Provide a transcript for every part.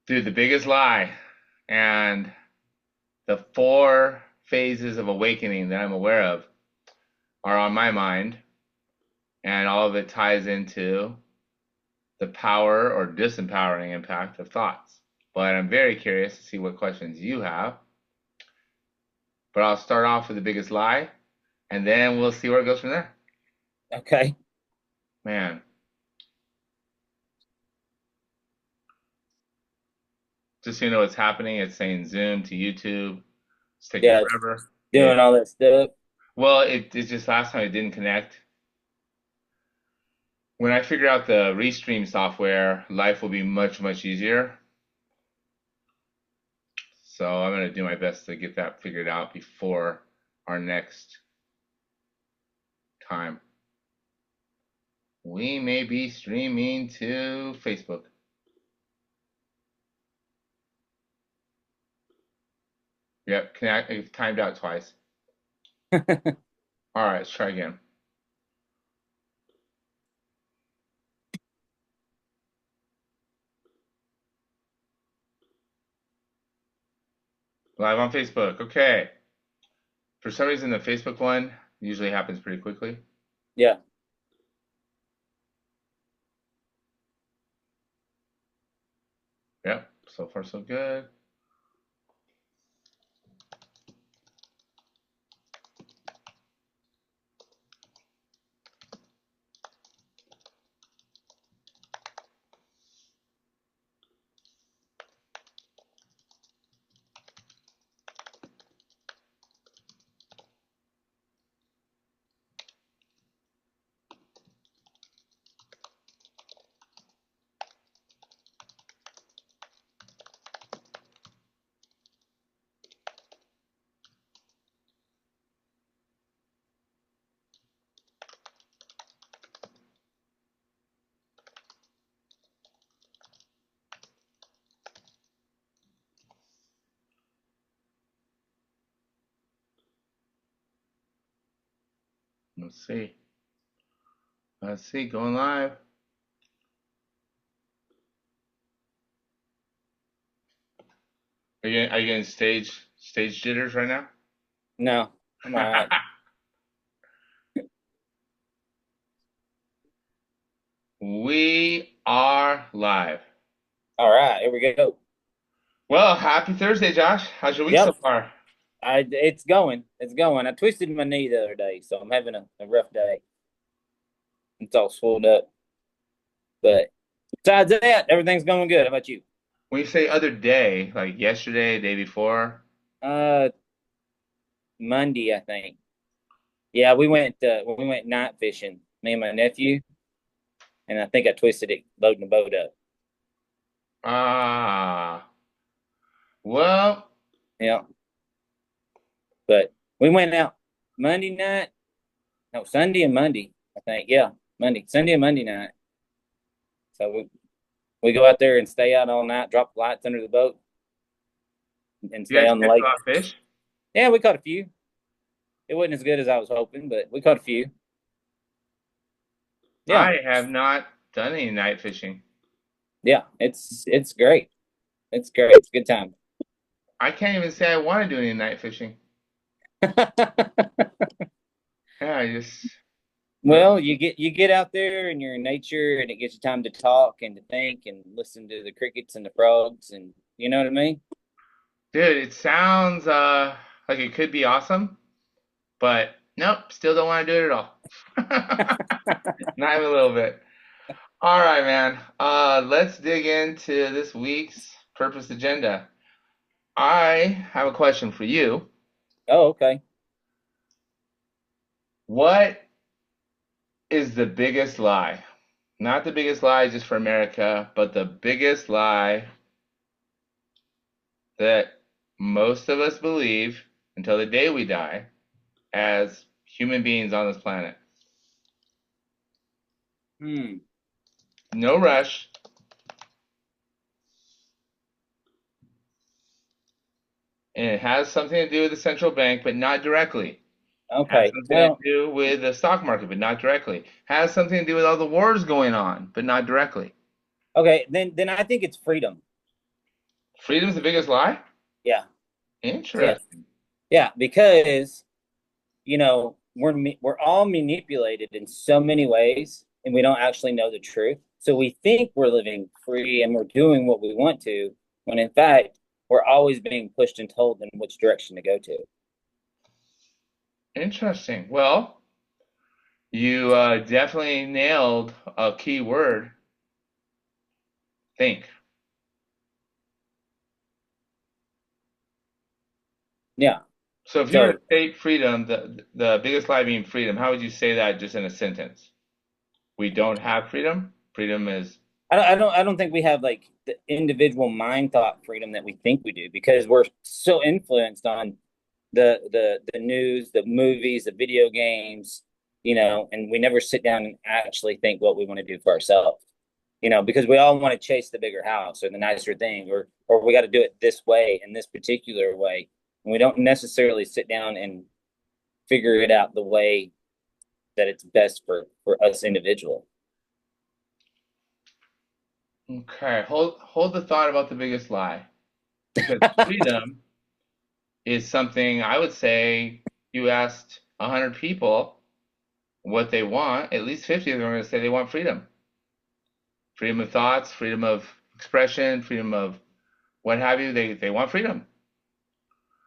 Dude, the biggest lie and the four phases of awakening that I'm aware of are on my mind, and all of it ties into the power or disempowering impact of thoughts. But I'm very curious to see what questions you have. But I'll start off with the biggest lie, and then we'll see where it goes from there. Okay. Man, just so you know what's happening, it's saying Zoom to YouTube. It's taking Yeah, it's forever. Yeah. doing all that stuff. Well, it's just last time it didn't connect. When I figure out the Restream software, life will be much, much easier. So I'm going to do my best to get that figured out before our next time. We may be streaming to Facebook. Yep, connect, it's timed out twice. All right, let's try again. Live on Facebook. Okay. For some reason, the Facebook one usually happens pretty quickly. Yeah. Yep, so far so good. Let's see. Let's see, going live. Are you getting stage jitters right now? No, I'm all right. We are live. All right, here we go. Well, happy Thursday, Josh. How's your week so Yep. far? It's going. It's going. I twisted my knee the other day, so I'm having a rough day. It's all swelled up. But besides that, everything's going good. How about you? When you say other day, like yesterday, day before, Uh, Monday, I think. Yeah, we went night fishing, me and my nephew, and I think I twisted it loading the boat up. ah, well, Yeah. But we went out Monday night. No, Sunday and Monday, I think. Yeah, Sunday and Monday night. So we go out there and stay out all night, drop lights under the boat, and you stay guys on the catch a lake. lot of fish? Yeah, we caught a few. It wasn't as good as I was hoping, but we caught a few. Yeah, I have not done any night fishing. yeah, it's great. It's great. It's a good time. I can't even say I want to do any night fishing. Yeah, I just, uh, Well, you get out there and you're in nature, and it gives you time to talk and to think and listen to the crickets and the frogs, and you know what I mean. dude, it sounds like it could be awesome, but nope, still don't want to do it at all. Not even a little bit. All right, man. Let's dig into this week's purpose agenda. I have a question for you. Oh, okay. What is the biggest lie? Not the biggest lie just for America, but the biggest lie that most of us believe until the day we die as human beings on this planet. Hmm. No rush. And it has something to do with the central bank, but not directly. Has Okay. something to Well, do with the stock market, but not directly. Has something to do with all the wars going on, but not directly. okay. Then I think it's freedom. Freedom's the biggest lie? Yeah. Yeah. Interesting. Yeah. Because, we're all manipulated in so many ways and we don't actually know the truth. So we think we're living free and we're doing what we want to, when in fact, we're always being pushed and told in which direction to go to. Interesting. Well, you definitely nailed a key word, think. Yeah. So if you were to So state freedom, the biggest lie being freedom, how would you say that just in a sentence? We don't have freedom. Freedom is I don't think we have like the individual mind thought freedom that we think we do, because we're so influenced on the news, the movies, the video games, and we never sit down and actually think what we want to do for ourselves. Because we all want to chase the bigger house or the nicer thing, or we got to do it this way in this particular way. And we don't necessarily sit down and figure it out the way that it's best for us individual. okay. Hold the thought about the biggest lie because freedom is something I would say you asked 100 people what they want, at least 50 of them are going to say they want freedom. Freedom of thoughts, freedom of expression, freedom of what have you. They want freedom.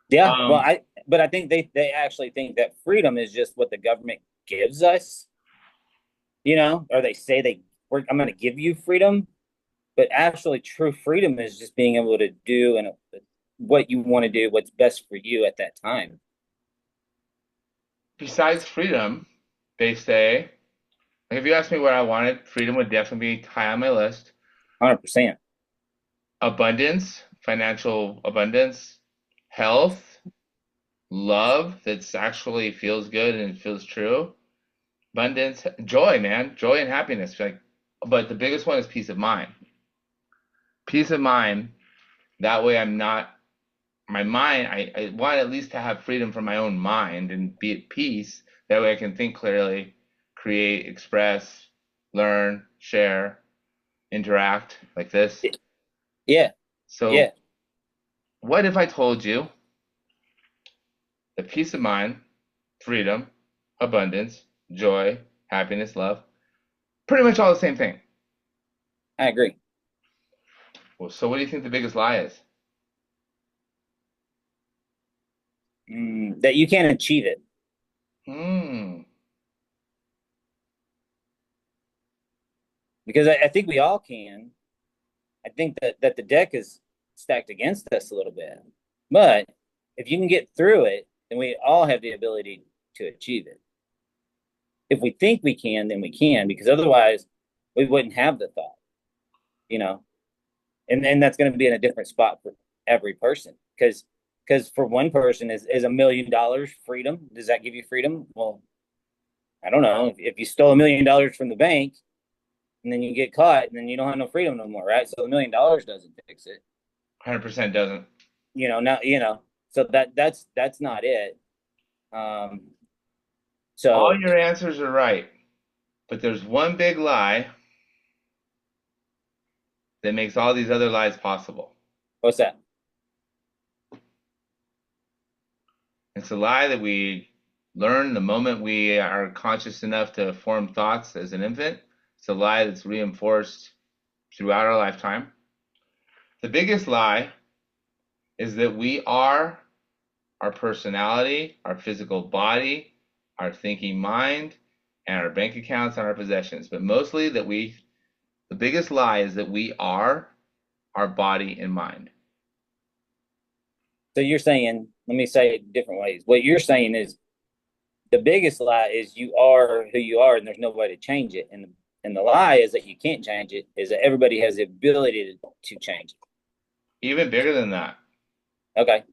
Yeah, well, Um, but I think they actually think that freedom is just what the government gives us, or they say I'm going to give you freedom, but actually true freedom is just being able to do and what you want to do, what's best for you at that time. besides freedom, they say, like if you ask me what I wanted, freedom would definitely be high on my list. 100%. Abundance, financial abundance, health, love that's actually feels good and feels true. Abundance, joy, man, joy and happiness. Like, but the biggest one is peace of mind. Peace of mind. That way, I'm not my mind. I want at least to have freedom from my own mind and be at peace. That way, I can think clearly, create, express, learn, share, interact like this. Yeah, So, yeah. what if I told you the peace of mind, freedom, abundance, joy, happiness, love, pretty much all the same thing? I agree. Well, so what do you think the biggest lie is? That you can't achieve it, Hmm. because I think we all can. I think that the deck is stacked against us a little bit, but if you can get through it, then we all have the ability to achieve it. If we think we can, then we can, because otherwise we wouldn't have the thought, you know. And that's going to be in a different spot for every person, because for one person is $1 million freedom. Does that give you freedom? Well, I don't know. If you stole $1 million from the bank and then you get caught, and then you don't have no freedom no more, right? So $1 million doesn't fix it. 100% doesn't. Now so that's not it. Um, All so your answers are right, but there's one big lie that makes all these other lies possible. what's that? It's a lie that we learn the moment we are conscious enough to form thoughts as an infant. It's a lie that's reinforced throughout our lifetime. The biggest lie is that we are our personality, our physical body, our thinking mind, and our bank accounts and our possessions. But mostly the biggest lie is that we are our body and mind. So you're saying, let me say it different ways. What you're saying is the biggest lie is you are who you are and there's no way to change it. And the lie is that you can't change it, is that everybody has the ability to change Even bigger than that, it. Okay.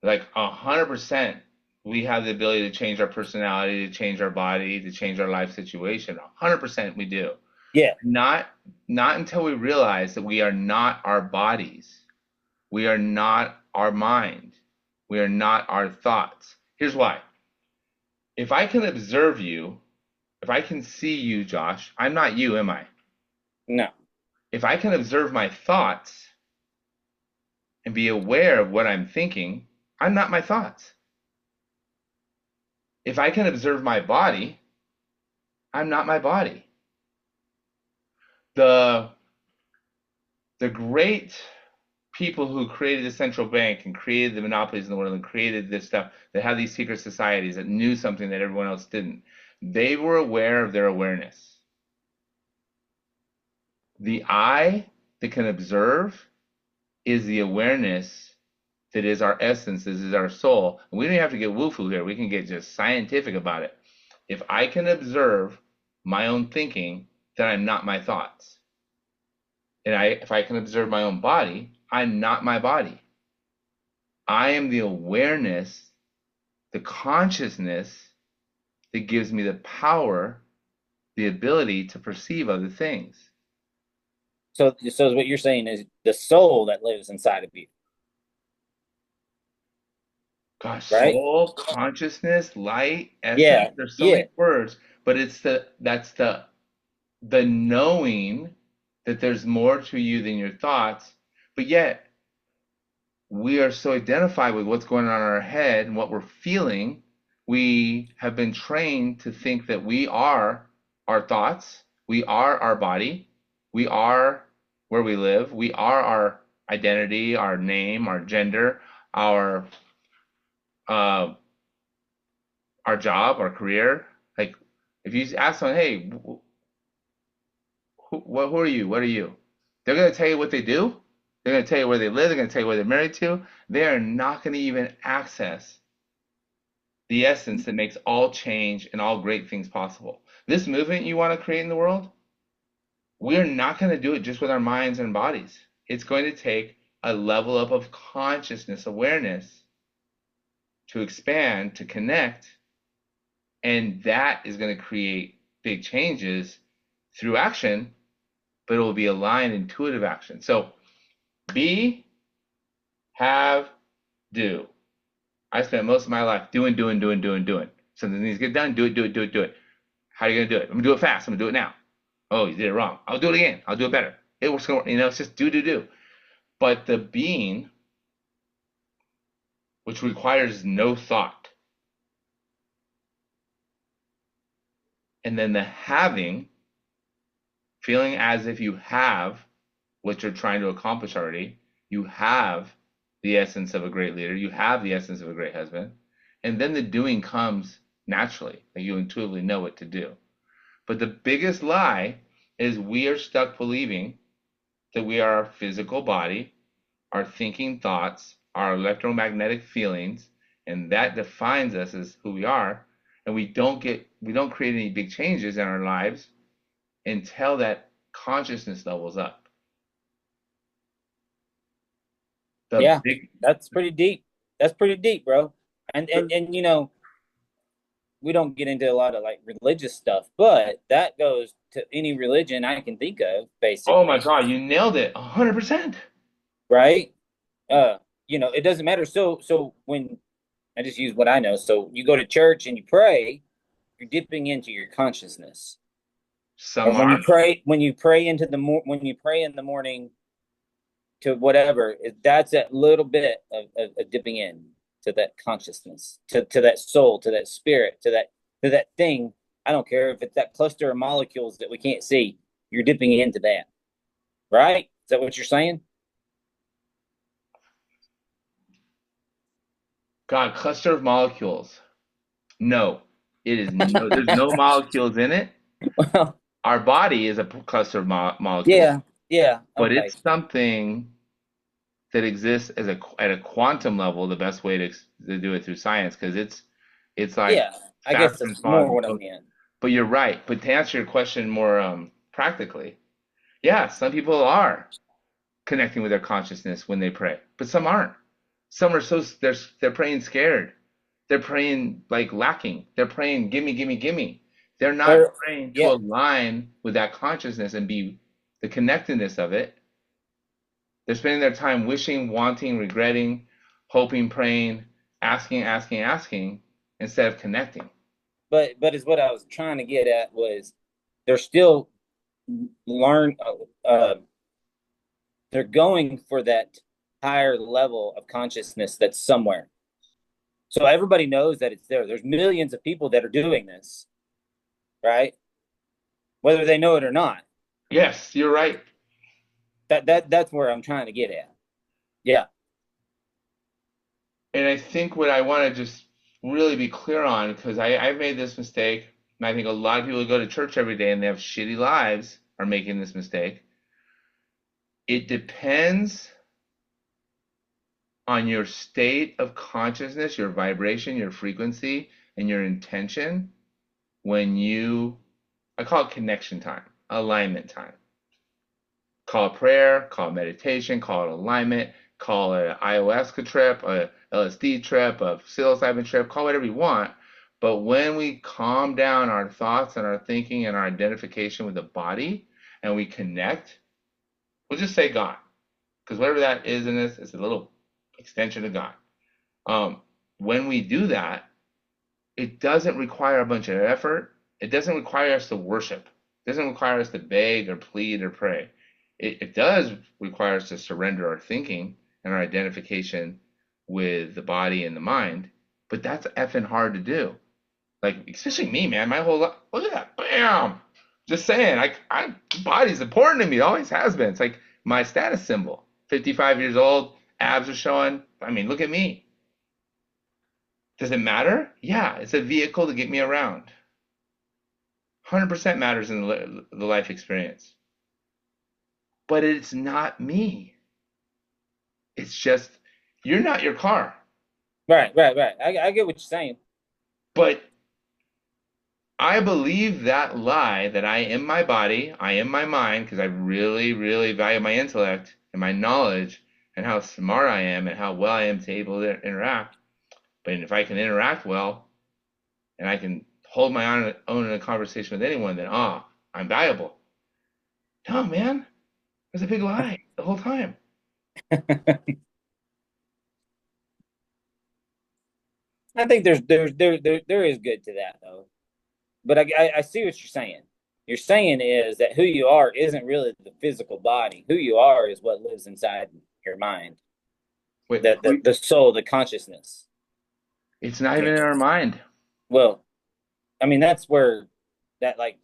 like 100%, we have the ability to change our personality, to change our body, to change our life situation. 100% we do. Yeah. Not not until we realize that we are not our bodies. We are not our mind. We are not our thoughts. Here's why. If I can observe you, if I can see you, Josh, I'm not you, am I? No. If I can observe my thoughts, and be aware of what I'm thinking, I'm not my thoughts. If I can observe my body, I'm not my body. The the great people who created the central bank and created the monopolies in the world and created this stuff that had these secret societies that knew something that everyone else didn't. They were aware of their awareness. The eye that can observe is the awareness that is our essence, this is our soul. And we don't have to get woo-foo here. We can get just scientific about it. If I can observe my own thinking, then I'm not my thoughts. And if I can observe my own body, I'm not my body. I am the awareness, the consciousness that gives me the power, the ability to perceive other things. So what you're saying is the soul that lives inside of you, Gosh, right? soul, consciousness, light, essence, Yeah, there's so yeah. many words, but that's the knowing that there's more to you than your thoughts, but yet we are so identified with what's going on in our head and what we're feeling. We have been trained to think that we are our thoughts, we are our body, we are where we live, we are our identity, our name, our gender, our uh, our job, our career. Like if you ask someone, hey, who are you? What are you? They're going to tell you what they do. They're going to tell you where they live. They're going to tell you where they're married to. They are not going to even access the essence that makes all change and all great things possible. This movement you want to create in the world, we're not going to do it just with our minds and bodies. It's going to take a level up of consciousness, awareness to expand, to connect, and that is going to create big changes through action, but it will be aligned, intuitive action. So be, have, do. I spent most of my life doing, doing, doing, doing, doing. Something needs to get done, do it, do it, do it, do it. How are you gonna do it? I'm gonna do it fast. I'm gonna do it now. Oh, you did it wrong. I'll do it again. I'll do it better. It works. It's just do, do, do. But the being, which requires no thought, and then the having, feeling as if you have what you're trying to accomplish already. You have the essence of a great leader. You have the essence of a great husband. And then the doing comes naturally. Like you intuitively know what to do. But the biggest lie is we are stuck believing that we are our physical body, our thinking thoughts, our electromagnetic feelings, and that defines us as who we are. And we don't create any big changes in our lives until that consciousness levels up. The Yeah, big that's pretty deep. That's pretty deep, bro. And we don't get into a lot of like religious stuff, but that goes to any religion I can think of, Oh my basically, God, you nailed it. 100%. right? Uh, it doesn't matter. So when I just use what I know, so you go to church and you pray, you're dipping into your consciousness. Or Some are. when you pray when you pray in the morning to whatever, that's a little bit of dipping in to that consciousness, to that soul, to that spirit, to that thing. I don't care if it's that cluster of molecules that we can't see. You're dipping into that, right? Is that what you're saying? God, cluster of molecules. No, it is no, there's no molecules in it. Well, Our body is a cluster of molecules, yeah, yeah, but okay, it's something that exists at a quantum level. The best way to do it through science, because it's like yeah. I guess faster than that's thought. more what I meant. But you're right. But to answer your question more practically, yeah, some people are connecting with their consciousness when they pray, but some aren't. Some are they're praying scared. They're praying like lacking. They're praying gimme, gimme, gimme. They're not Or praying to yeah, align with that consciousness and be the connectedness of it. They're spending their time wishing, wanting, regretting, hoping, praying, asking, asking, asking instead of connecting. but is what I was trying to get at was they're still learn. They're going for that. higher level of consciousness that's somewhere. So everybody knows that it's there. There's millions of people that are doing this, right? Whether they know it or not. Yes, you're right. That's where I'm trying to get at. Yeah. And I think what I want to just really be clear on, because I've made this mistake, and I think a lot of people who go to church every day and they have shitty lives are making this mistake. It depends on your state of consciousness, your vibration, your frequency, and your intention when I call it connection time, alignment time. Call it prayer, call it meditation, call it alignment, call it an ayahuasca trip, a LSD trip, a psilocybin trip, call it whatever you want. But when we calm down our thoughts and our thinking and our identification with the body and we connect, we'll just say God. Because whatever that is in this, it's a little extension of God. When we do that, it doesn't require a bunch of effort. It doesn't require us to worship. It doesn't require us to beg or plead or pray. It does require us to surrender our thinking and our identification with the body and the mind, but that's effing hard to do. Like, especially me, man, my whole life. Look at that. Bam! Just saying, body's important to me. It always has been. It's like my status symbol. 55 years old, abs are showing. I mean, look at me. Does it matter? Yeah, it's a vehicle to get me around. 100% matters in the life experience. But it's not me. It's just, you're not your car. Right. I get what you're saying. But I believe that lie that I am my body, I am my mind, because I really, really value my intellect and my knowledge and how smart I am and how well I am to able to interact. But if I can interact well and I can hold my own in a conversation with anyone, then I'm valuable. No, man, it's a big lie the whole time. I think there is good to that though. But I see what you're saying. You're saying is that who you are isn't really the physical body. Who you are is what lives inside your mind. Wait, The soul, the consciousness. it's not You even in know? our mind. Well, I mean that's where that like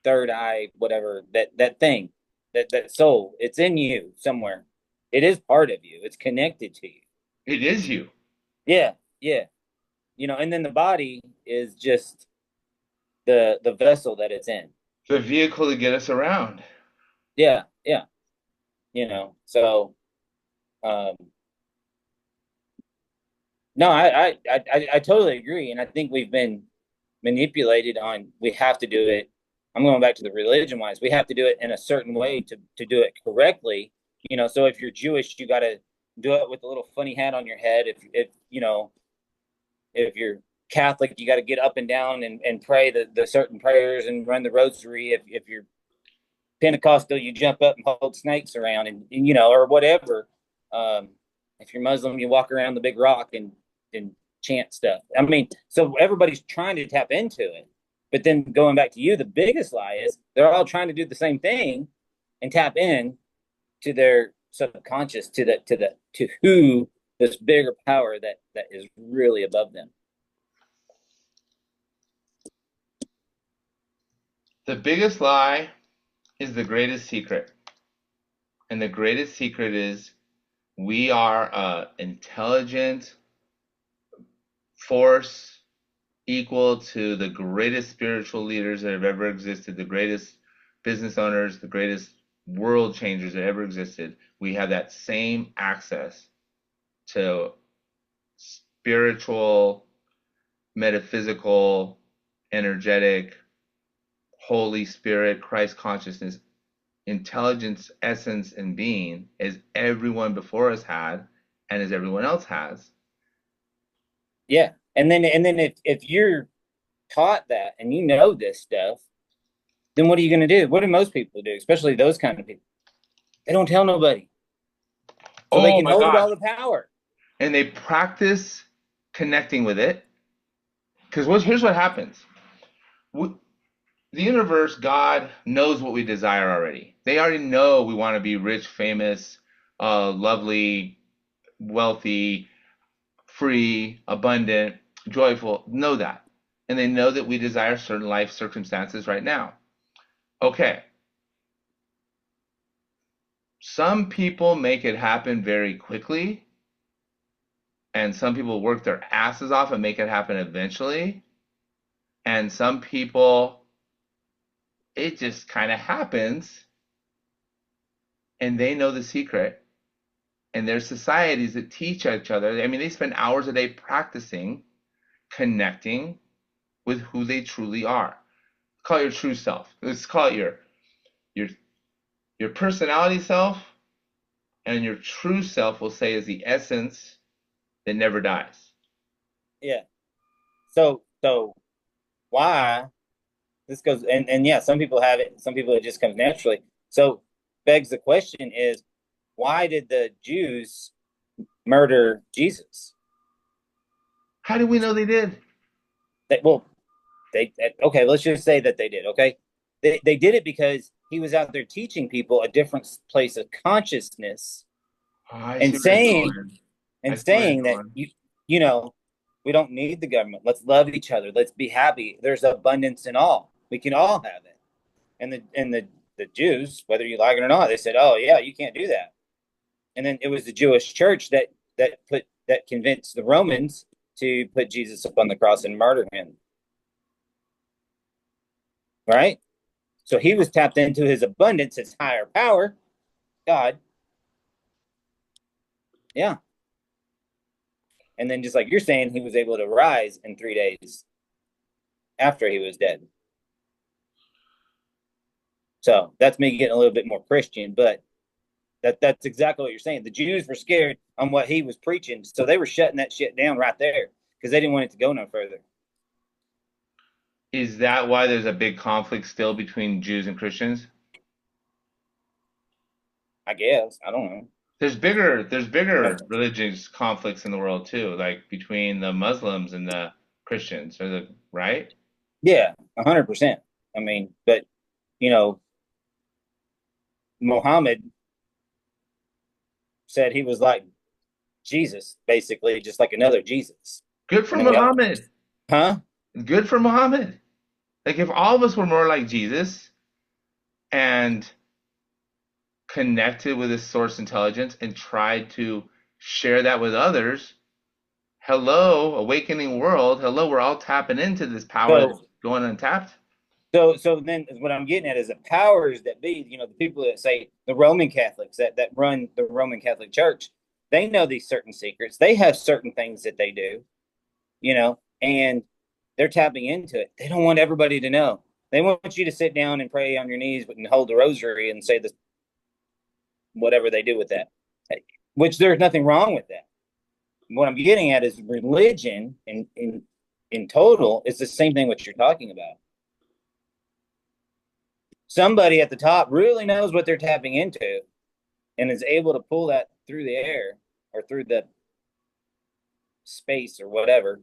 third eye, whatever, that thing, that soul, it's in you somewhere. It is part of you. It's connected to you. It is you. Yeah, yeah. And then the body is just the vessel that it's in. The vehicle to get us around. Yeah, yeah. So no, I totally agree, and I think we've been manipulated on we have to do it. I'm going back to the religion wise. We have to do it in a certain way to do it correctly. So if you're Jewish, you got to do it with a little funny hat on your head. If you're Catholic, you got to get up and down and pray the certain prayers and run the rosary. If you're Pentecostal, you jump up and hold snakes around and or whatever. If you're Muslim, you walk around the big rock and chant stuff. I mean, so everybody's trying to tap into it. But then going back to you, the biggest lie is they're all trying to do the same thing and tap in to their subconscious, to who this bigger power that is really above them. The biggest lie is the greatest secret. And the greatest secret is we are an intelligent force equal to the greatest spiritual leaders that have ever existed, the greatest business owners, the greatest world changers that ever existed. We have that same access to spiritual, metaphysical, energetic, Holy Spirit, Christ consciousness, intelligence, essence, and being as everyone before us had and as everyone else has. Yeah. And then if you're taught that and you know this stuff, then what are you going to do? What do most people do, especially those kind of people? They don't tell nobody. So they Oh can my hold God. all the power. And they practice connecting with it. Because here's what happens. the universe, God knows what we desire already. They already know we want to be rich, famous, lovely, wealthy, free, abundant, joyful. Know that. And they know that we desire certain life circumstances right now. Okay. Some people make it happen very quickly, and some people work their asses off and make it happen eventually. And some people, it just kind of happens, and they know the secret. And there's societies that teach each other. I mean, they spend hours a day practicing, connecting with who they truly are. Call it your true self. Let's call it your your personality self, and your true self will say is the essence that never dies. Yeah. So why this goes and yeah, some people have it, some people it just comes naturally. So begs the question is why did the Jews murder Jesus? How do we know they did? Well, they okay, let's just say that they did, okay? They did it because he was out there teaching people a different place of consciousness Oh, I see and where you're saying going. I and see where you're saying that going. you know we don't need the government. Let's love each other. Let's be happy. There's abundance in all. We can all have it. And the Jews, whether you like it or not, they said, "Oh yeah, you can't do that." And then it was the Jewish church that convinced the Romans to put Jesus up on the cross and murder him. Right? So he was tapped into his abundance, his higher power, God. Yeah. And then just like you're saying, he was able to rise in 3 days after he was dead. So that's me getting a little bit more Christian, but that's exactly what you're saying. The Jews were scared on what he was preaching, so they were shutting that shit down right there because they didn't want it to go no further. Is that why there's a big conflict still between Jews and Christians? I guess I don't know. There's bigger religious conflicts in the world too, like between the Muslims and the Christians, or the right? Yeah, 100%. I mean, but you know, Muhammad said he was like Jesus, basically, just like another Jesus. Good for And then we all, Muhammad. huh? Good for Muhammad. Like if all of us were more like Jesus and connected with this source intelligence and tried to share that with others, hello, awakening world. Hello, we're all tapping into this power that's So going untapped. so then what I'm getting at is the powers that be, the people that say the Roman Catholics that run the Roman Catholic Church, they know these certain secrets. They have certain things that they do, and they're tapping into it. They don't want everybody to know. They want you to sit down and pray on your knees and hold the rosary and say this, whatever they do with that, which there's nothing wrong with that. What I'm getting at is religion in total is the same thing what you're talking about. Somebody at the top really knows what they're tapping into and is able to pull that through the air or through the space or whatever.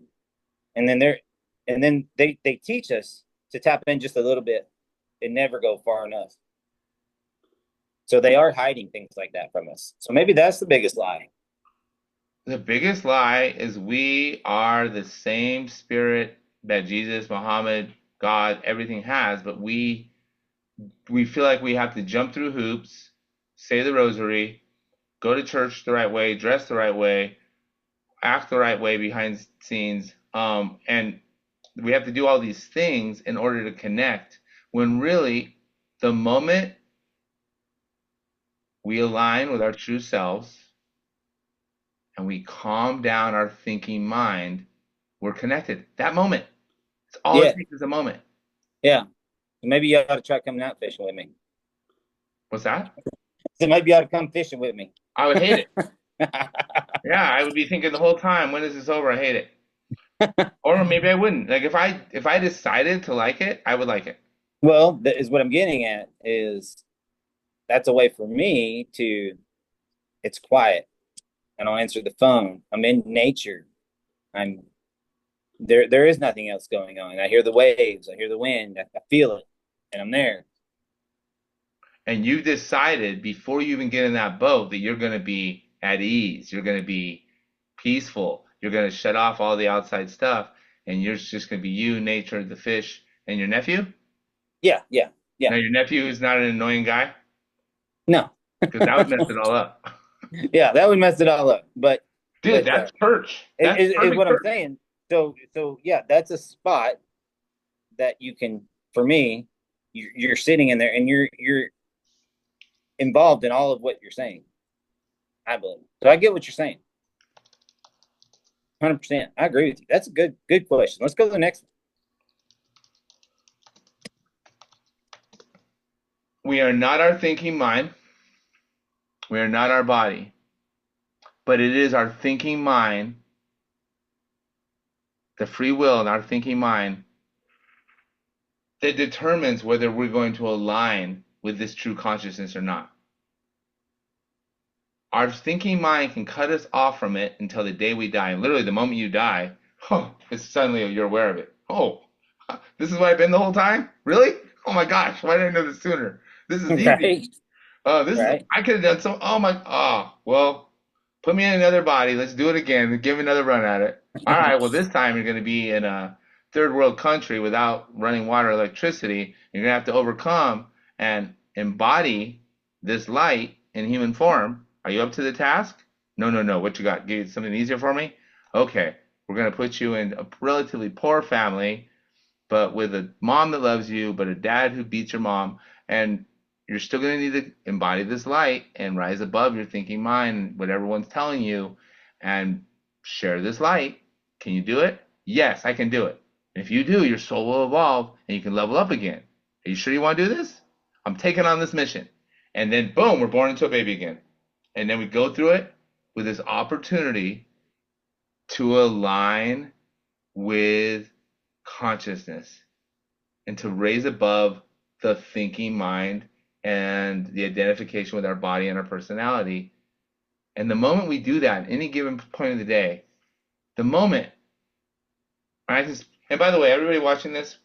And then they teach us to tap in just a little bit and never go far enough. So they are hiding things like that from us. So maybe that's the biggest lie. The biggest lie is we are the same spirit that Jesus, Muhammad, God, everything has, but we feel like we have to jump through hoops, say the rosary, go to church the right way, dress the right way, act the right way behind scenes, and we have to do all these things in order to connect. When really, the moment we align with our true selves and we calm down our thinking mind, we're connected. That moment. It's all it Yeah, takes is a moment. yeah. So maybe you ought to try coming out fishing with me. What's that? So maybe you ought to come fishing with me. I would hate it. Yeah, I would be thinking the whole time, when is this over? I hate it. Or maybe I wouldn't. Like if I decided to like it, I would like it. Well, that is what I'm getting at is that's a way for me to, it's quiet. I don't answer the phone. I'm in nature. I'm there is nothing else going on. I hear the waves, I hear the wind, I feel it. and I'm there. And you decided before you even get in that boat that you're going to be at ease, you're going to be peaceful, you're going to shut off all the outside stuff, and you're just going to be you, nature, the fish, and your nephew. Yeah, yeah, yeah. Now your nephew is not an annoying guy No, because that would mess it all up. yeah, that would mess it all up. Dude, But that's church. That's is perfect what I'm church. saying. So yeah, that's a spot that you can. For me, you're sitting in there and you're involved in all of what you're saying. I believe. So I get what you're saying. 100%. I agree with you. That's a good question. Let's go to the next one. We are not our thinking mind. We are not our body. But it is our thinking mind, the free will in our thinking mind, that determines whether we're going to align with this true consciousness or not. Our thinking mind can cut us off from it until the day we die. And literally, the moment you die, oh, it's suddenly you're aware of it. Oh, this is what I've been the whole time? Really? Oh my gosh, why didn't I know this sooner? This is easy. Right. Oh, this is, Right. I could have done so. Oh my, well, put me in another body. Let's do it again. Give me another run at it. All right, well, this time you're going to be in a third world country without running water or electricity. You're going to have to overcome and embody this light in human form. Are you up to the task? No, no, no. What you got? Give something easier for me? Okay, we're going to put you in a relatively poor family, but with a mom that loves you, but a dad who beats your mom, and you're still going to need to embody this light and rise above your thinking mind, what everyone's telling you, and share this light. Can you do it? Yes, I can do it. And if you do, your soul will evolve and you can level up again. Are you sure you want to do this? I'm taking on this mission. And then, boom, we're born into a baby again. And then we go through it with this opportunity to align with consciousness and to raise above the thinking mind and the identification with our body and our personality. And the moment we do that, at any given point of the day, the moment, and by the way, everybody watching this,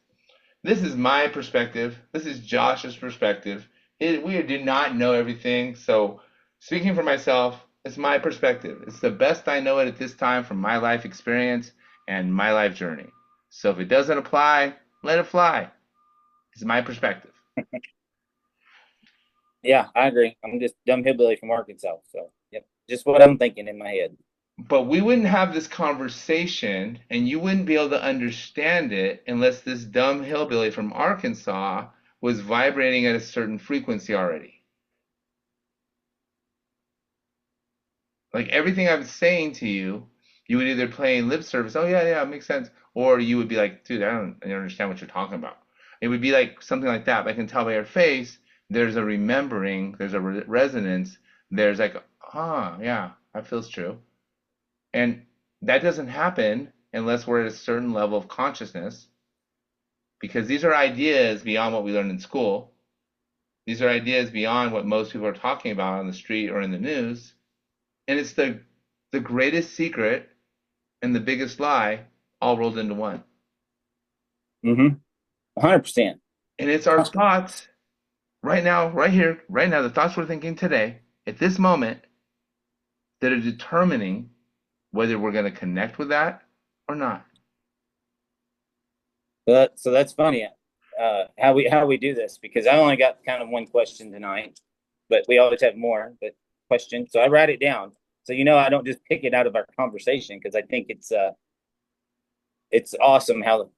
this is my perspective. This is Josh's perspective. We do not know everything. So, speaking for myself, it's my perspective. It's the best I know it at this time from my life experience and my life journey. So, if it doesn't apply, let it fly. It's my perspective. Yeah, I agree. I'm just dumb hillbilly from Arkansas. So, yep, just what I'm thinking in my head. But we wouldn't have this conversation and you wouldn't be able to understand it unless this dumb hillbilly from Arkansas was vibrating at a certain frequency already. Like everything I'm saying to you, you would either play lip service, oh yeah, yeah, it makes sense, or you would be like, dude, I don't understand what you're talking about. It would be like something like that. But I can tell by your face, there's a remembering, there's a resonance, there's like, yeah, that feels true. And that doesn't happen unless we're at a certain level of consciousness, because these are ideas beyond what we learned in school. These are ideas beyond what most people are talking about on the street or in the news. And it's the greatest secret and the biggest lie all rolled into one. Mm-hmm. 100%. And it's our thoughts right now, right here, right now, the thoughts we're thinking today, at this moment, that are determining whether we're going to connect with that or not. But so that's funny, how we do this, because I only got kind of one question tonight, but we always have more. But question, so I write it down, so I don't just pick it out of our conversation, because I think it's awesome how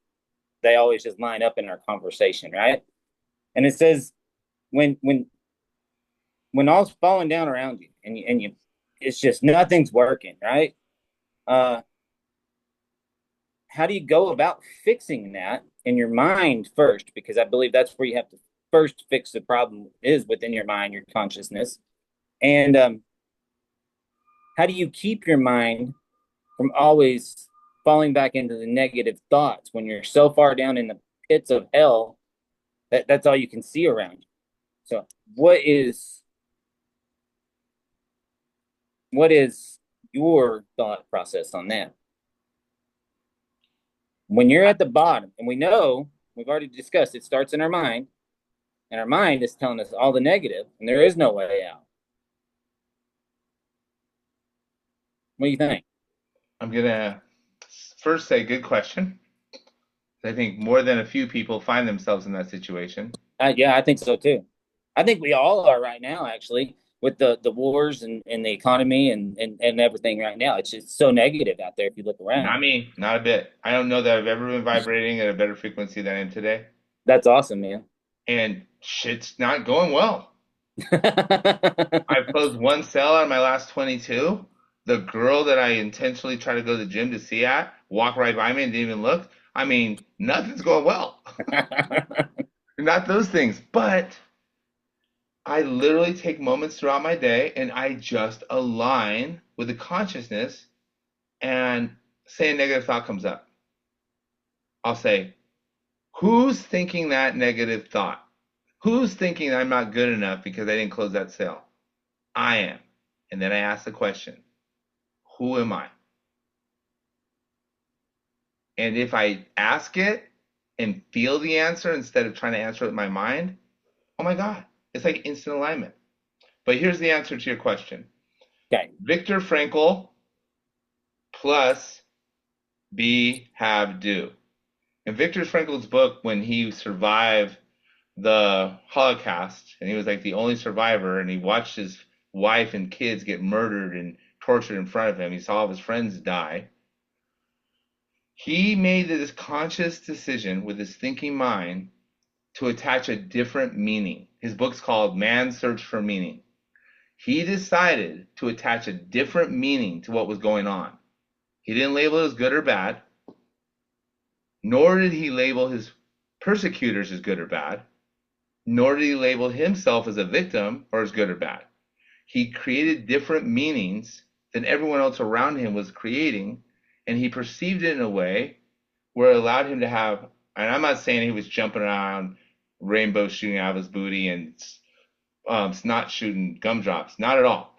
they always just line up in our conversation, right? And it says when all's falling down around you, and it's just nothing's working, right? Uh, how do you go about fixing that in your mind first? Because I believe that's where you have to first fix the problem is within your mind, your consciousness. And how do you keep your mind from always falling back into the negative thoughts when you're so far down in the pits of hell that that's all you can see around you? So what is your thought process on that? When you're at the bottom, and we know we've already discussed it starts in our mind, And our mind is telling us all the negative, and there is no way out. What do you think? I'm gonna first say good question. I think more than a few people find themselves in that situation. Yeah, I think so too. I think we all are right now, actually, with the wars and the economy and everything right now. It's just so negative out there if you look around. Not me, not a bit. I don't know that I've ever been vibrating at a better frequency than I am today. That's awesome, man. And shit's not going well. I've closed one sale out of my last 22. The girl that I intentionally tried to go to the gym to see at walked right by me and didn't even look. I mean, nothing's going well. Not those things, but I literally take moments throughout my day and I just align with the consciousness and say a negative thought comes up. I'll say, who's thinking that negative thought? Who's thinking I'm not good enough because I didn't close that sale? I am. And then I ask the question, who am I? And if I ask it and feel the answer instead of trying to answer it with my mind, oh my God, it's like instant alignment. But here's the answer to your question. Okay. Viktor Frankl plus be, have, do. In Viktor Frankl's book, when he survived the Holocaust, and he was like the only survivor, and he watched his wife and kids get murdered and tortured in front of him, he saw all of his friends die. He made this conscious decision with his thinking mind to attach a different meaning. His book's called Man's Search for Meaning. He decided to attach a different meaning to what was going on. He didn't label it as good or bad, nor did he label his persecutors as good or bad, nor did he label himself as a victim or as good or bad. He created different meanings than everyone else around him was creating, and he perceived it in a way where it allowed him to have, and I'm not saying he was jumping around, rainbow shooting out of his booty and snot shooting gumdrops, not at all.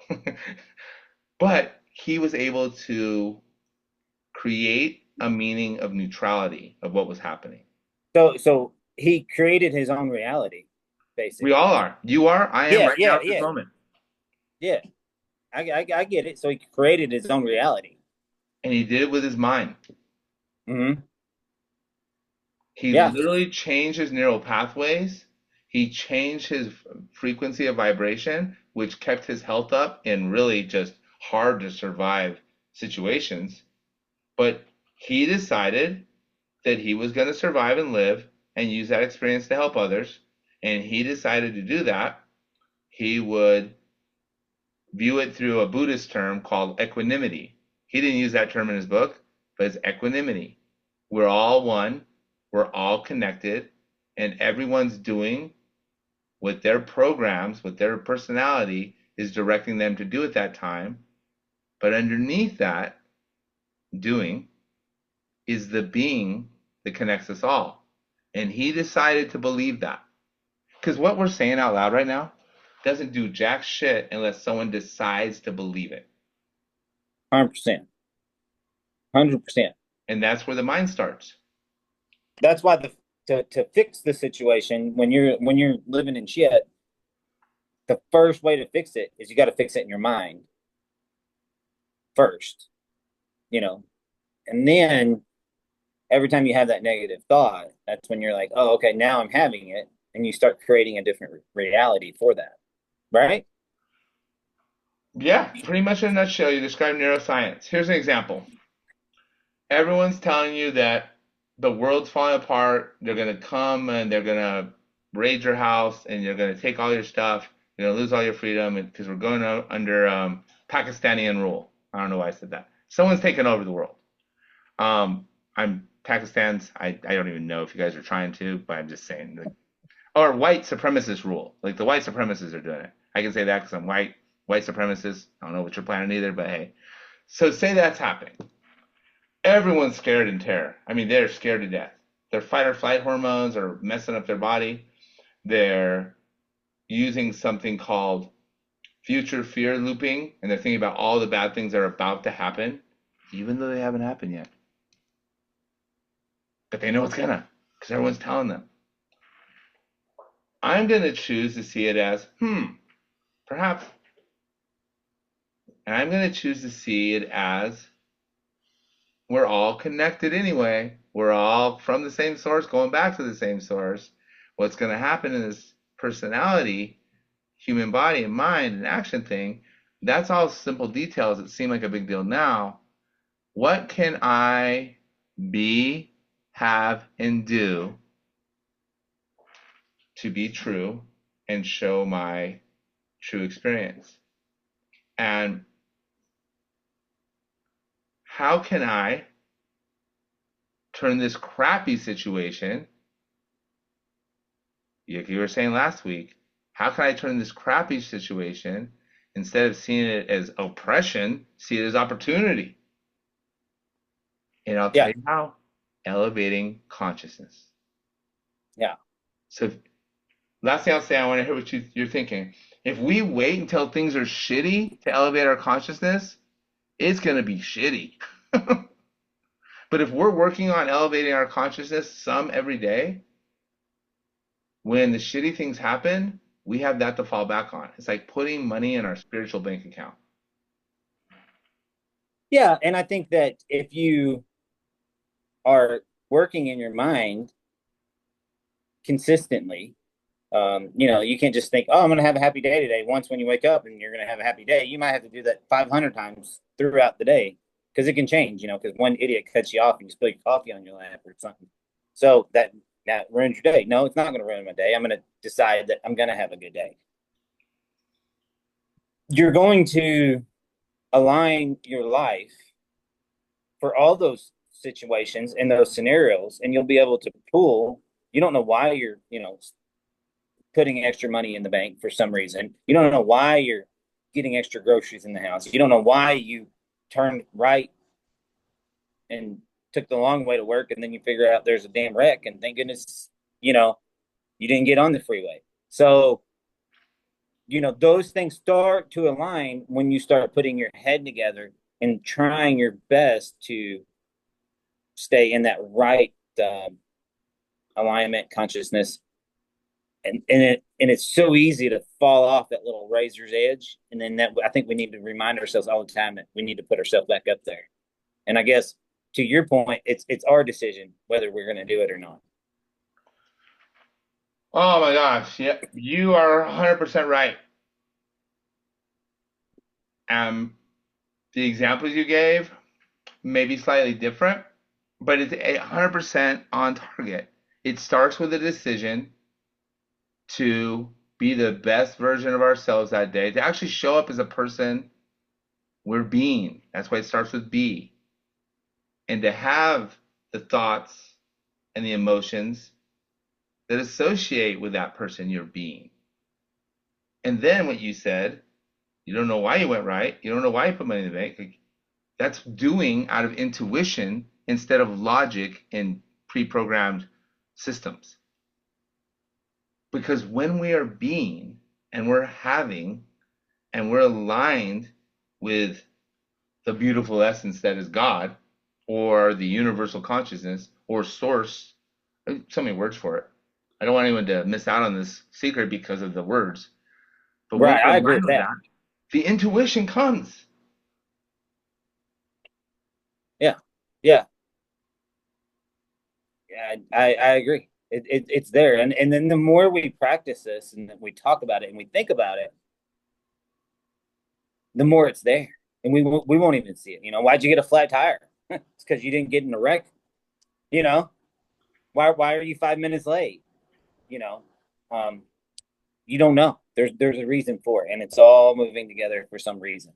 But he was able to create a meaning of neutrality of what was happening. So he created his own reality, We basically. all are. You are. I am Yeah, right now yeah, at this yeah, moment. yeah. I get it. So he created his own reality. And he did it with his mind. Hmm. He Yeah. literally changed his neural pathways. He changed his frequency of vibration, which kept his health up in really just hard to survive situations. But he decided that he was going to survive and live and use that experience to help others. And he decided to do that. He would view it through a Buddhist term called equanimity. He didn't use that term in his book, but it's equanimity. We're all one, we're all connected, and everyone's doing what their programs, what their personality is directing them to do at that time. But underneath that doing is the being that connects us all. And he decided to believe that. Because what we're saying out loud right now doesn't do jack shit unless someone decides to believe it. 100%. 100%. And that's where the mind starts. That's why to fix the situation when you're living in shit, the first way to fix it is you got to fix it in your mind first, you know. And then every time you have that negative thought, that's when you're like, oh, okay, now I'm having it, and you start creating a different reality for that, right? Yeah, pretty much in a nutshell, you describe neuroscience. Here's an example. Everyone's telling you that the world's falling apart. They're going to come and they're going to raid your house and you're going to take all your stuff. You're going to lose all your freedom because we're going under Pakistani rule. I don't know why I said that. Someone's taking over the world. I'm Pakistan's. I don't even know if you guys are trying to, but I'm just saying. Or white supremacist rule. Like the white supremacists are doing it. I can say that because I'm white. White supremacist. I don't know what you're planning either, but hey. So say that's happening. Everyone's scared in terror. I mean, they're scared to death. Their fight or flight hormones are messing up their body. They're using something called future fear looping, and they're thinking about all the bad things that are about to happen, even though they haven't happened yet. But they know it's gonna, because everyone's telling them. I'm going to choose to see it as, perhaps, and I'm going to choose to see it as we're all connected anyway. We're all from the same source, going back to the same source. What's going to happen in this personality, human body and mind and action thing, that's all simple details that seem like a big deal now. What can I be, have, and do to be true and show my true experience? And how can I turn this crappy situation, like you were saying last week, how can I turn this crappy situation, instead of seeing it as oppression, see it as opportunity? And I'll tell Yeah. you how, elevating consciousness. Yeah. So, last thing I'll say, I want to hear what you're thinking. If we wait until things are shitty to elevate our consciousness, it's going to be shitty. But if we're working on elevating our consciousness some every day, when the shitty things happen, we have that to fall back on. It's like putting money in our spiritual bank account. Yeah. And I think that if you are working in your mind consistently, you can't just think, oh, I'm going to have a happy day today once when you wake up and you're going to have a happy day. You might have to do that 500 times throughout the day because it can change, because one idiot cuts you off and you spill your coffee on your lap or something. So that ruins your day. No, it's not going to ruin my day. I'm going to decide that I'm going to have a good day. You're going to align your life for all those situations and those scenarios, and you'll be able to pull. You don't know why you're, putting extra money in the bank for some reason. You don't know why you're getting extra groceries in the house. You don't know why you turned right and took the long way to work, and then you figure out there's a damn wreck, and thank goodness, you didn't get on the freeway. So, those things start to align when you start putting your head together and trying your best to stay in that right alignment consciousness, and it's so easy to fall off that little razor's edge. And then I think we need to remind ourselves all the time that we need to put ourselves back up there. And I guess to your point, it's our decision whether we're going to do it or not. Oh my gosh, yeah, you are 100% right. The examples you gave may be slightly different, but it's 100% on target. It starts with a decision to be the best version of ourselves that day, to actually show up as a person we're being. That's why it starts with be. And to have the thoughts and the emotions that associate with that person you're being. And then what you said, you don't know why you went right. You don't know why you put money in the bank. Like, that's doing out of intuition instead of logic and pre-programmed systems. Because when we are being and we're having and we're aligned with the beautiful essence that is God or the universal consciousness or source, so many words for it. I don't want anyone to miss out on this secret because of the words. But when Right, we're I agree aligned with with that. that, the intuition comes. Yeah, yeah, yeah. I agree. It's there, and then the more we practice this and we talk about it and we think about it, the more it's there, and we won't even see it. Why'd you get a flat tire? It's because you didn't get in a wreck. You know, why are you 5 minutes late? You know, um, you don't know. There's a reason for it, and it's all moving together for some reason.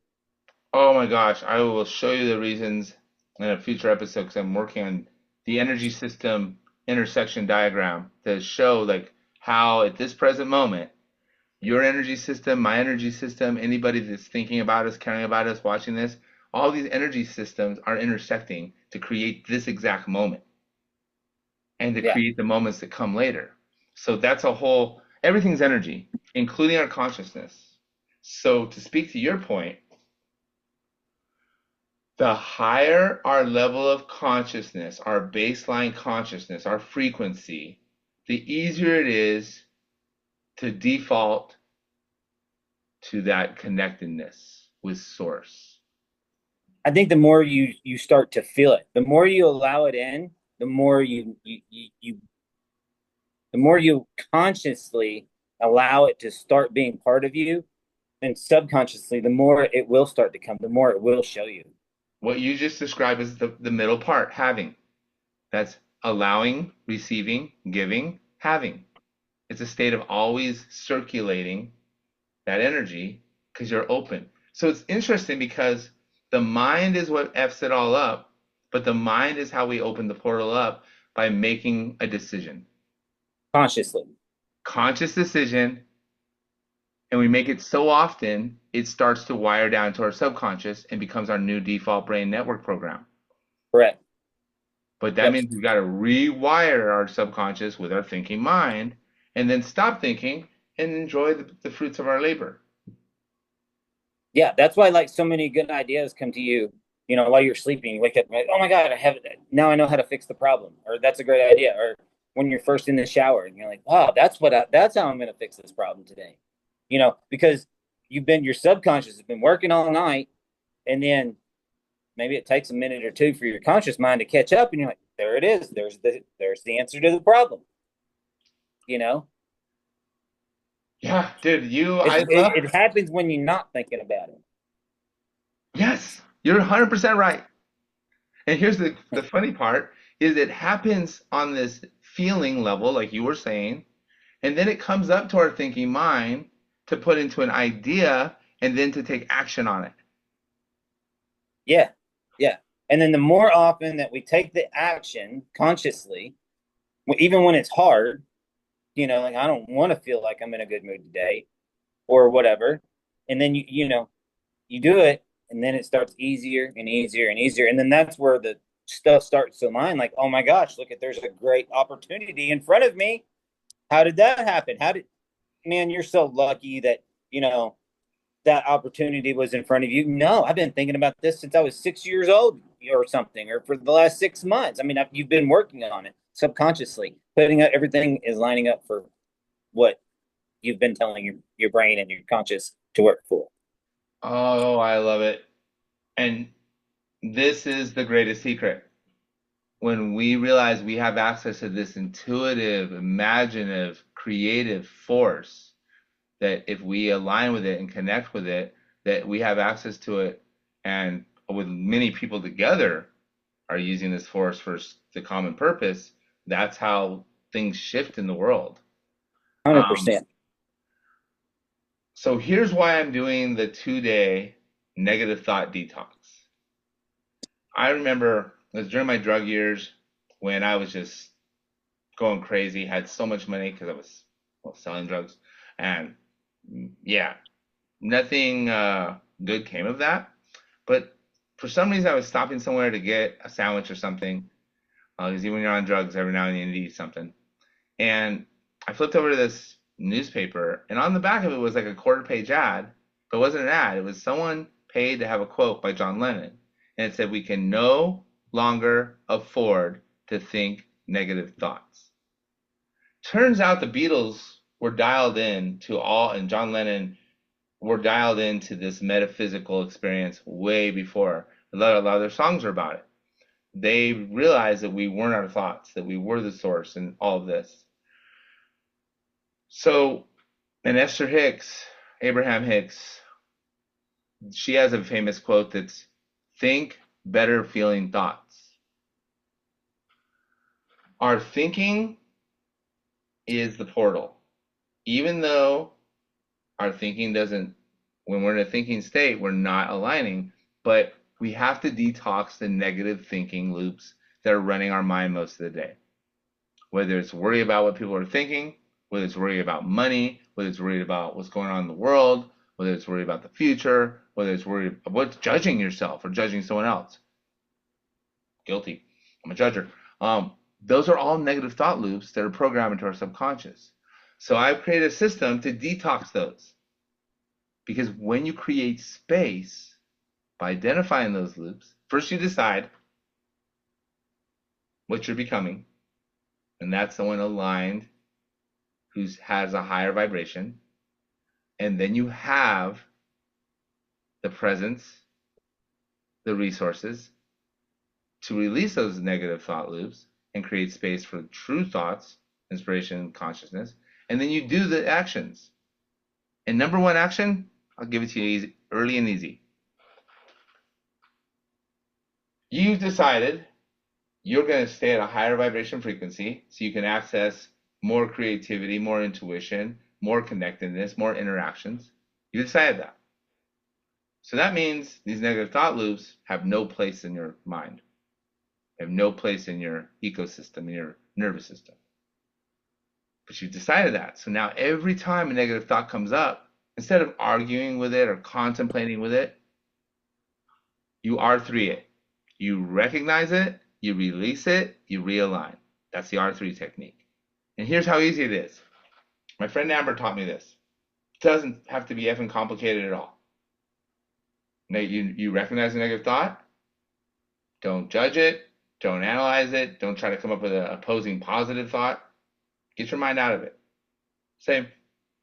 Oh my gosh, I will show you the reasons in a future episode because I'm working on the energy system intersection diagram to show like how at this present moment your energy system, my energy system, anybody that's thinking about us, caring about us, watching this, all these energy systems are intersecting to create this exact moment and to Yeah, create the moments that come later. So that's a whole, everything's energy, including our consciousness. So to speak to your point, the higher our level of consciousness, our baseline consciousness, our frequency, the easier it is to default to that connectedness with source. I think the more you start to feel it, the more you allow it in, the more you the more you consciously allow it to start being part of you, and subconsciously, the more it will start to come, the more it will show you. What you just described is the middle part, having. That's allowing, receiving, giving, having. It's a state of always circulating that energy because you're open. So it's interesting because the mind is what F's it all up, but the mind is how we open the portal up by making a decision. Consciously. Conscious decision, and we make it so often, it starts to wire down to our subconscious and becomes our new default brain network program. Correct. But that Yep. means we've got to rewire our subconscious with our thinking mind and then stop thinking and enjoy the fruits of our labor. Yeah, that's why like so many good ideas come to you, while you're sleeping. You wake up, like, oh my God, now I know how to fix the problem, or that's a great idea. Or when you're first in the shower and you're like, wow, that's how I'm going to fix this problem today. Because your subconscious has been working all night, and then maybe it takes a minute or two for your conscious mind to catch up, and you're like, there it is. There's the answer to the problem. Yeah, dude, It's, I it, love. it happens when you're not thinking about it. Yes, you're 100% right. And here's the funny part is it happens on this feeling level, like you were saying, and then it comes up to our thinking mind to put into an idea and then to take action on it. Yeah, yeah. And then the more often that we take the action consciously, even when it's hard, like I don't want to feel like I'm in a good mood today or whatever. And then you do it, and then it starts easier and easier and easier. And then that's where the stuff starts to align. Like, oh my gosh, look there's a great opportunity in front of me. How did that happen? Man, you're so lucky that, that opportunity was in front of you. No, I've been thinking about this since I was 6 years old or something, or for the last 6 months. I mean, you've been working on it subconsciously, putting up everything is lining up for what you've been telling your brain and your conscious to work for. Oh, I love it. And this is the greatest secret. When we realize we have access to this intuitive, imaginative, creative force, that if we align with it and connect with it, that we have access to it, and with many people together are using this force for the common purpose, that's how things shift in the world. Um, 100%. so here's why I'm doing the 2-day negative thought detox. I remember it was during my drug years when I was just going crazy, had so much money because I was selling drugs, and yeah, nothing good came of that. But for some reason, I was stopping somewhere to get a sandwich or something. Because even when you're on drugs, every now and then you need to eat something. And I flipped over to this newspaper, and on the back of it was like a quarter-page ad, but it wasn't an ad. It was someone paid to have a quote by John Lennon, and it said, "We can no longer afford to think negative thoughts." Turns out the Beatles were dialed in to all, and John Lennon were dialed into this metaphysical experience way before. A lot of their songs are about it. They realized that we weren't our thoughts, that we were the source in all of this. So, and Esther Hicks, Abraham Hicks, she has a famous quote that's, "Think better feeling thoughts." Our thinking is the portal. Even though our thinking doesn't, when we're in a thinking state, we're not aligning, but we have to detox the negative thinking loops that are running our mind most of the day. Whether it's worry about what people are thinking, whether it's worry about money, whether it's worried about what's going on in the world, whether it's worried about the future, whether it's worried about judging yourself or judging someone else. Guilty. I'm a judger. Those are all negative thought loops that are programmed into our subconscious. So I've created a system to detox those. Because when you create space by identifying those loops, first you decide what you're becoming, and that's the one aligned who has a higher vibration, and then you have the presence, the resources to release those negative thought loops and create space for true thoughts, inspiration, consciousness. And then you do the actions. And number one action, I'll give it to you easy, early and easy. You've decided you're going to stay at a higher vibration frequency so you can access more creativity, more intuition, more connectedness, more interactions. You decided that. So that means these negative thought loops have no place in your mind. They have no place in your ecosystem, in your nervous system. But you've decided that. So now every time a negative thought comes up, instead of arguing with it or contemplating with it, you R3 it. You recognize it, you release it, you realign. That's the R3 technique. And here's how easy it is. My friend Amber taught me this. It doesn't have to be effing complicated at all. Now you recognize a negative thought. Don't judge it. Don't analyze it. Don't try to come up with an opposing positive thought. Get your mind out of it. Same.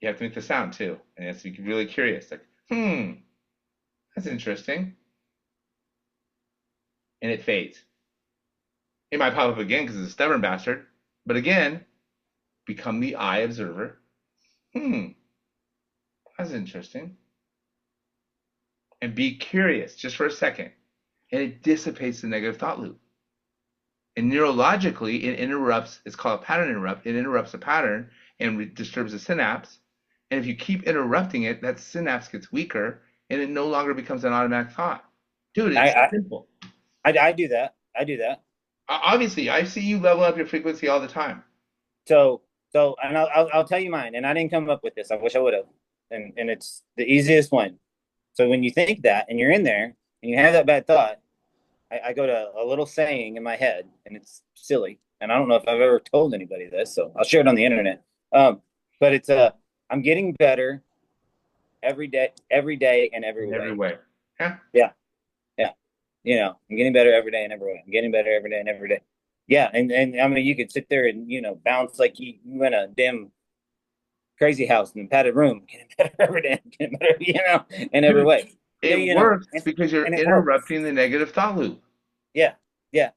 You have to make the sound too. And you have to be really curious. Like, that's interesting. And it fades. It might pop up again because it's a stubborn bastard. But again, become the eye observer. That's interesting. And be curious just for a second. And it dissipates the negative thought loop. And neurologically, it interrupts, it's called a pattern interrupt. It interrupts a pattern and disturbs the synapse. And if you keep interrupting it, that synapse gets weaker and it no longer becomes an automatic thought. Dude, it's simple. I do that. I do that. Obviously, I see you level up your frequency all the time. So, and I'll tell you mine. And I didn't come up with this. I wish I would have. And it's the easiest one. So when you think that and you're in there and you have that bad thought, I go to a little saying in my head, and it's silly. And I don't know if I've ever told anybody this, so I'll share it on the internet. But it's I'm getting better every day, and every way. Every way. Yeah. You know, I'm getting better every day and every way. I'm getting better every day and every day. Yeah, and I mean, you could sit there and bounce like you in a damn crazy house in a padded room, getting better every day, getting better, in every way. It works because you're interrupting the negative thought loop. Yeah.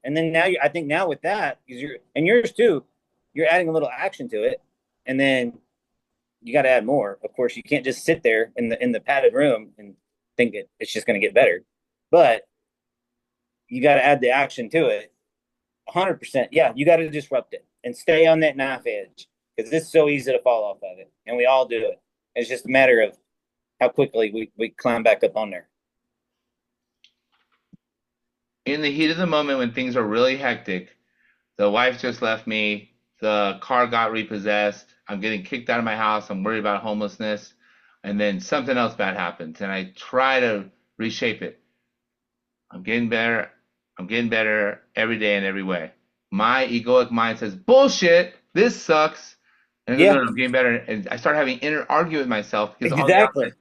And then I think now with that, because yours too, you're adding a little action to it, and then you got to add more. Of course, you can't just sit there in the padded room and think it's just going to get better, but you got to add the action to it. 100%. Yeah, you got to disrupt it and stay on that knife edge because it's so easy to fall off of it, and we all do it. It's just a matter of how quickly we climb back up on there. In the heat of the moment when things are really hectic, the wife just left me, the car got repossessed, I'm getting kicked out of my house, I'm worried about homelessness, and then something else bad happens, and I try to reshape it. I'm getting better every day in every way. My egoic mind says, bullshit, this sucks. And no, I'm getting better. And I start having inner argument with myself because exactly.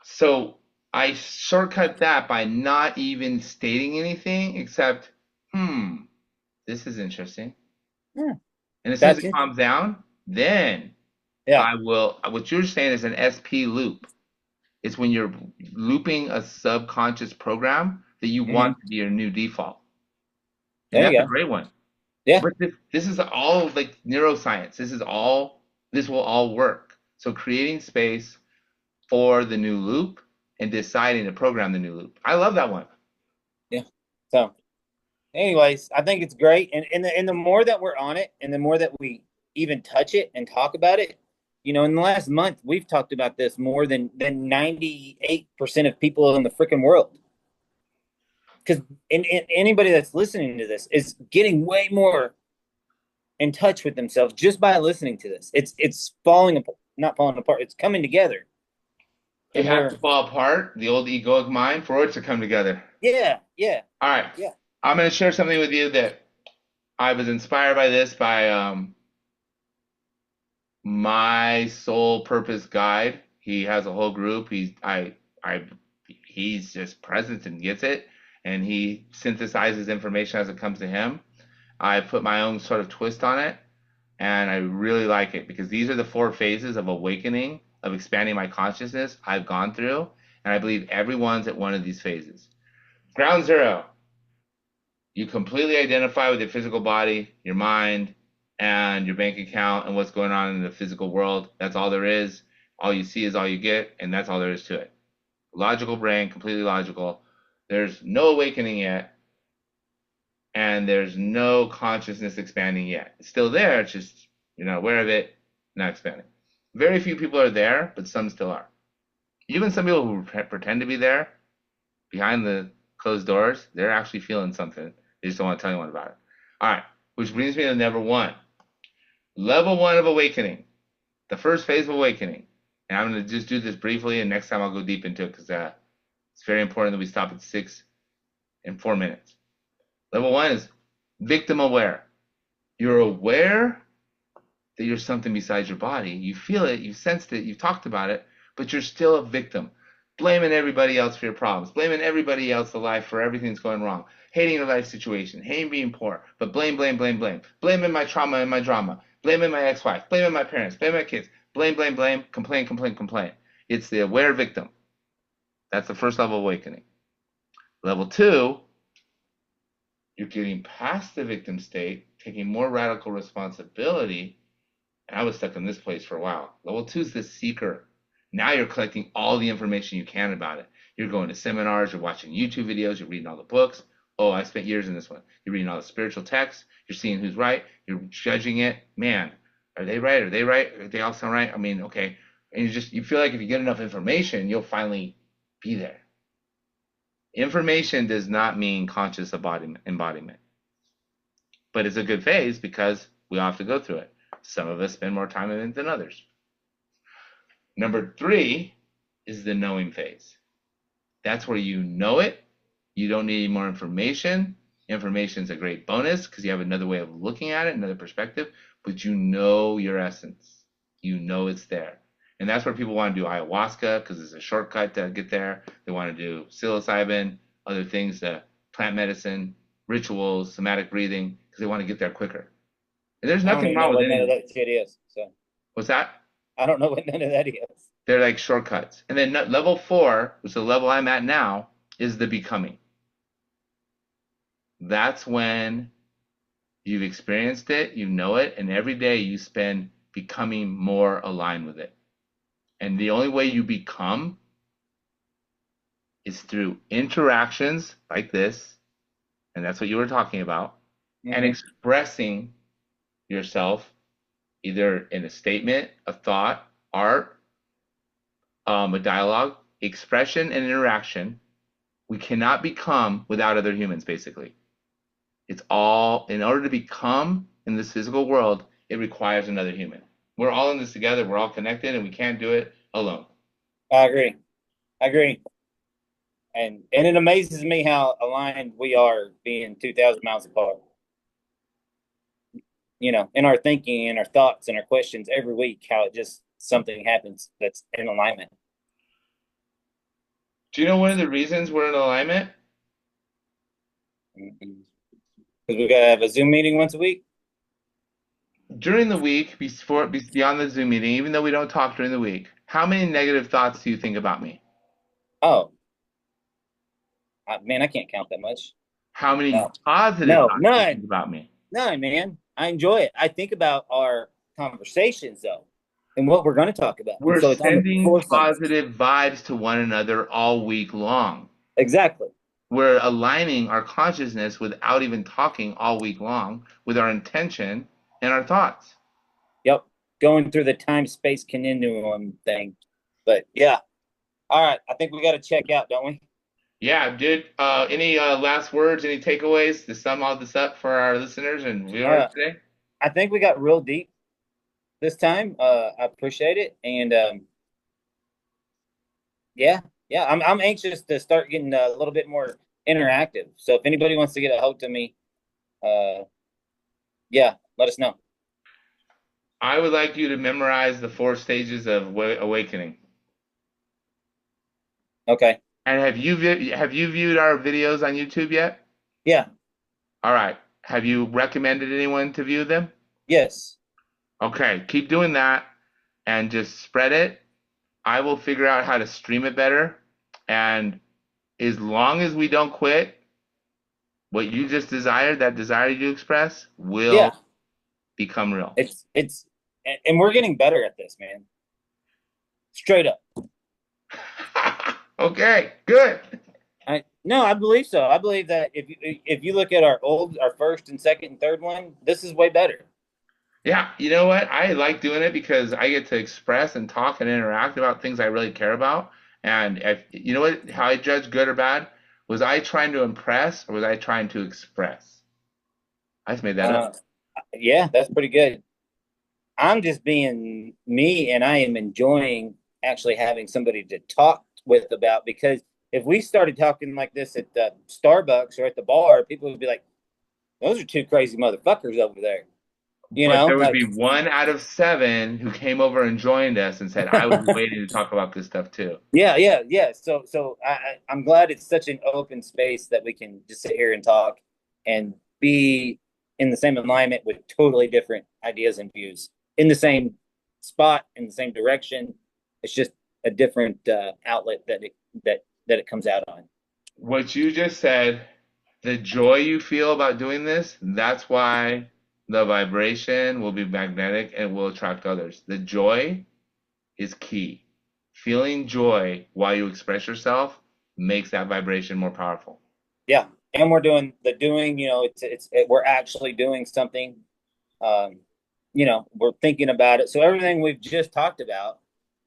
So I shortcut that by not even stating anything except, this is interesting. Yeah. And as soon as it calms down, then I will, what you're saying is an SP loop. It's when you're looping a subconscious program that you want to be your new default. And that's a great one. Yeah. But this is all like neuroscience. This will all work. So creating space for the new loop and deciding to program the new loop. I love that one. Yeah. So anyways, I think it's great. And the more that we're on it and the more that we even touch it and talk about it, in the last month, we've talked about this more than 98% of people in the freaking world. Because anybody that's listening to this is getting way more in touch with themselves just by listening to this. It's not falling apart. It's coming together. It has to fall apart, the old egoic mind, for it to come together. Yeah. All right. Yeah. I'm going to share something with you that I was inspired by this by my soul purpose guide. He has a whole group. He's just present and gets it, and he synthesizes information as it comes to him. I put my own sort of twist on it. And I really like it because these are the 4 phases of awakening, of expanding my consciousness I've gone through. And I believe everyone's at one of these phases. Ground zero, you completely identify with your physical body, your mind, and your bank account and what's going on in the physical world. That's all there is. All you see is all you get, and that's all there is to it. Logical brain, completely logical. There's no awakening yet, and there's no consciousness expanding yet. It's still there, it's just you're not aware of it, not expanding. Very few people are there, but some still are. Even some people who pretend to be there behind the closed doors, they're actually feeling something. They just don't want to tell anyone about it. All right, which brings me to number one. Level one of awakening, the first phase of awakening. And I'm going to just do this briefly, and next time I'll go deep into it because it's very important that we stop at 6 and 4 minutes. Level one is victim aware. You're aware that you're something besides your body. You feel it, you sensed it, you've talked about it, but you're still a victim. Blaming everybody else for your problems, blaming everybody else alive for everything that's going wrong, hating your life situation, hating being poor, but blame, blame, blame, blame, blaming my trauma and my drama, blaming my ex-wife, blaming my parents, blaming my kids, blame, blame, blame, complain, complain, complain. It's the aware victim. That's the first level of awakening. Level two, you're getting past the victim state, taking more radical responsibility. And I was stuck in this place for a while. Level two is the seeker. Now you're collecting all the information you can about it. You're going to seminars, you're watching YouTube videos, you're reading all the books. Oh, I spent years in this one. You're reading all the spiritual texts, you're seeing who's right, you're judging it. Man, are they right? Are they right? Are they all sound right? I mean, okay. And you feel like if you get enough information, you'll finally be there. Information does not mean conscious embodiment. But it's a good phase because we all have to go through it. Some of us spend more time in it than others. Number three is the knowing phase. That's where you know it. You don't need any more information. Information is a great bonus because you have another way of looking at it, another perspective, but you know your essence. You know it's there. And that's where people want to do ayahuasca because it's a shortcut to get there. They want to do psilocybin, other things, plant medicine, rituals, somatic breathing, because they want to get there quicker. And there's I don't nothing even wrong know with what none any of of it. that shit is. So What's that? I don't know what none of that is. They're like shortcuts. And then level four, which is the level I'm at now, is the becoming. That's when you've experienced it, you know it, and every day you spend becoming more aligned with it. And the only way you become is through interactions like this, and that's what you were talking about, and expressing yourself either in a statement, a thought, art, a dialogue, expression, and interaction. We cannot become without other humans, basically. It's all, in order to become in this physical world, it requires another human. We're all in this together, we're all connected, and we can't do it alone. I agree. I agree. And it amazes me how aligned we are being 2,000 miles apart. You know, in our thinking and our thoughts and our questions every week, how it just something happens that's in alignment. Do you know one of the reasons we're in alignment? Because we got to have a Zoom meeting once a week. During the week, beyond the Zoom meeting, even though we don't talk during the week, how many negative thoughts do you think about me? Oh, man, I can't count that much. How many No. positive No, thoughts do you think about me? none, man. I enjoy it. I think about our conversations though, and what we're going to talk about. We're So it's on the sending forefront. positive vibes to one another all week long. Exactly. We're aligning our consciousness without even talking all week long with our intention and our thoughts. Yep. Going through the time space continuum thing. But yeah. All right. I think we got to check out, don't we? Yeah, dude. Any last words, any takeaways to sum all this up for our listeners and viewers today? I think we got real deep this time. I appreciate it. And yeah, I'm anxious to start getting a little bit more interactive. So if anybody wants to get a hold of me, yeah, let us know. I would like you to memorize the 4 stages of awakening. Okay. And have you viewed our videos on YouTube yet? Yeah. All right. Have you recommended anyone to view them? Yes. Okay, keep doing that and just spread it. I will figure out how to stream it better. And as long as we don't quit, what you just desired, that desire you express, will Yeah, become real. it's and we're getting better at this, man. Straight up. Okay, good. I believe so. I believe that if you look at our first and second and third one, this is way better. Yeah, you know what? I like doing it because I get to express and talk and interact about things I really care about. And if you know what, how I judge good or bad, was I trying to impress or was I trying to express? I just made that up. Uh, yeah, that's pretty good. I'm just being me, and I am enjoying actually having somebody to talk with about because if we started talking like this at the Starbucks or at the bar, people would be like, "Those are two crazy motherfuckers over there." You But know, there would like be one out of seven who came over and joined us and said, I was waiting to talk about this stuff too. yeah. I'm glad it's such an open space that we can just sit here and talk and be in the same alignment with totally different ideas and views in the same spot in the same direction. It's just a different outlet that it comes out on. What you just said, the joy you feel about doing this, that's why the vibration will be magnetic and will attract others. The joy is key. Feeling joy while you express yourself makes that vibration more powerful. Yeah, and we're doing the doing. You know, we're actually doing something. Um, we're thinking about it. So everything we've just talked about,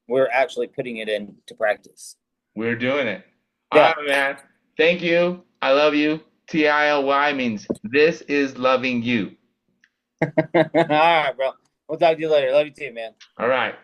we're actually putting it into practice. We're doing it. All Yeah. right, man. Thank you. I love you. TILY means this is loving you. All right, bro. We'll talk to you later. Love you too, man. All right.